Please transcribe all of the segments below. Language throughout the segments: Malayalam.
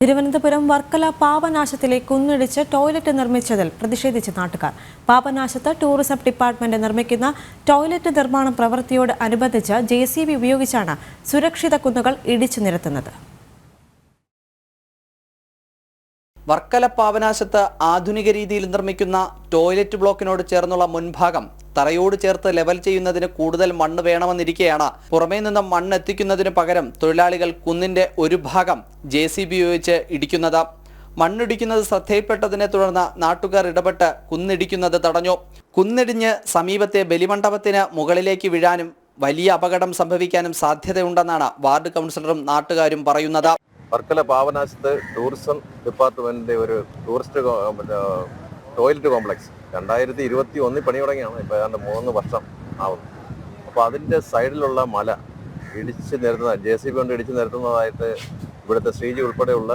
തിരുവനന്തപുരം വർക്കല പാപനാശത്തിലെ കുന്നിടിച്ച് ടോയ്ലറ്റ് നിർമ്മിച്ചതിൽ പ്രതിഷേധിച്ച് നാട്ടുകാർ. പാപനാശത്ത് ടൂറിസം ഡിപ്പാർട്ട്മെന്റ് നിർമ്മിക്കുന്ന ടോയ്ലറ്റ് നിർമ്മാണ പ്രവൃത്തിയോട് അനുബന്ധിച്ച് JCB ഉപയോഗിച്ചാണ് സുരക്ഷിത കുന്നുകൾ ഇടിച്ചു നിരത്തുന്നത്. വർക്കല പാപനാശത്ത് ആധുനിക രീതിയിൽ നിർമ്മിക്കുന്ന ടോയ്ലറ്റ് ബ്ലോക്കിനോട് ചേർന്നുള്ള മുൻഭാഗം തറയോട് ചേർത്ത് ലെവൽ ചെയ്യുന്നതിന് കൂടുതൽ മണ്ണ് വേണമെന്നിരിക്കെയാണ് പുറമേ നിന്ന് മണ്ണ് എത്തിക്കുന്നതിന് പകരം തൊഴിലാളികൾ കുന്നിന്റെ ഒരു ഭാഗം JCB ഉപയോഗിച്ച് ഇടിക്കുന്നത്. മണ്ണിടിക്കുന്നത് ശ്രദ്ധയിൽപ്പെട്ടതിനെ തുടർന്ന് നാട്ടുകാർ ഇടപെട്ട് കുന്നിടിക്കുന്നത് തടഞ്ഞു. കുന്നിടിഞ്ഞ് സമീപത്തെ ബലിമണ്ഡപത്തിന് മുകളിലേക്ക് വീഴാനും വലിയ അപകടം സംഭവിക്കാനും സാധ്യതയുണ്ടെന്നാണ് വാർഡ് കൗൺസിലറും നാട്ടുകാരും പറയുന്നത്. വർക്കല പാപനാശത്ത് ടൂറിസം ഡിപ്പാർട്ട്മെന്റിന്റെ ഒരു ടൂറിസ്റ്റ് ടോയ്ലറ്റ് കോംപ്ലക്സ് 2021 പണി തുടങ്ങിയാണ്. ഇപ്പോൾ ഏതാണ്ട് 3 വർഷം ആവുന്നു. അപ്പോൾ അതിൻ്റെ സൈഡിലുള്ള മല ഇടിച്ച് നിരത്തുന്ന JCB കൊണ്ട് ഇടിച്ച് നിരത്തുന്നതായിട്ട് ഇവിടുത്തെ ശ്രീജി ഉൾപ്പെടെയുള്ള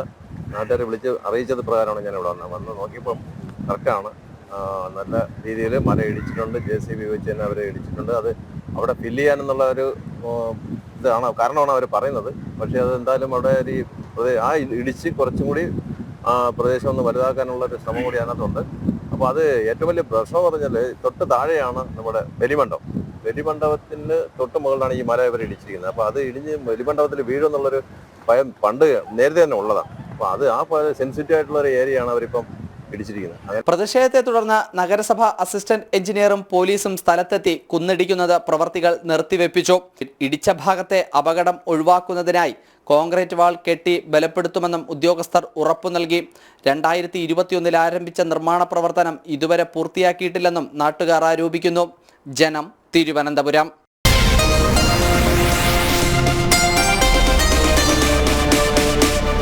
നാട്ടുകാരെ വിളിച്ച് അറിയിച്ചത് പ്രകാരമാണ് ഞാൻ ഇവിടെ വന്ന് നോക്കിയപ്പം കറക്റ്റാണ്. നല്ല രീതിയിൽ മല ഇടിച്ചിട്ടുണ്ട്. JCB വെച്ച് തന്നെ അവർ ഇടിച്ചിട്ടുണ്ട്. അത് അവിടെ ഫില്ല് ചെയ്യാനെന്നുള്ള ഒരു കാരണമാണ് അവർ പറയുന്നത്. പക്ഷേ അത് എന്തായാലും അവിടെ ആ ഇടിച്ച് കുറച്ചും കൂടി പ്രദേശം ഒന്ന് വലുതാക്കാനുള്ള ഒരു ശ്രമം കൂടി അതിനകത്തുണ്ട്. അപ്പോൾ അത് ഏറ്റവും വലിയ പ്രശ്നം പറഞ്ഞാൽ തൊട്ട് താഴെയാണ് നമ്മുടെ ബലിമണ്ഡപത്തിന് തൊട്ട് മുകളിലാണ് ഈ മല ഇവർ ഇടിച്ചിരിക്കുന്നത്. അപ്പോൾ അത് ഇടിഞ്ഞ് ബലിമണ്ഡപത്തിൽ വീഴുമെന്നുള്ളൊരു ഭയം പണ്ട് നേരത്തെ തന്നെ ഉള്ളതാണ്. അപ്പോൾ അത് സെൻസിറ്റീവ് ആയിട്ടുള്ള ഒരു ഏരിയയാണ് അവരിപ്പം ഇടിച്ചിരിക്കുന്നത്. പ്രതിഷേധത്തെ തുടർന്ന് നഗരസഭ അസിസ്റ്റന്റ് എഞ്ചിനീയറും പോലീസും സ്ഥലത്തെത്തി കുന്നിടിക്കുന്നത് പ്രവർത്തികൾ നിർത്തിവെപ്പിച്ചു. ഇടിച്ച ഭാഗത്തെ അപകടം ഒഴിവാക്കുന്നതിനായി കോൺക്രീറ്റ് വാൾ കെട്ടി ബലപ്പെടുത്തുമെന്നും ഉദ്യോഗസ്ഥർ ഉറപ്പു നൽകി. 2021 ആരംഭിച്ച നിർമ്മാണ പ്രവർത്തനം ഇതുവരെ പൂർത്തിയാക്കിയിട്ടില്ലെന്നും നാട്ടുകാർ ആരോപിക്കുന്നു. ജനം, തിരുവനന്തപുരം.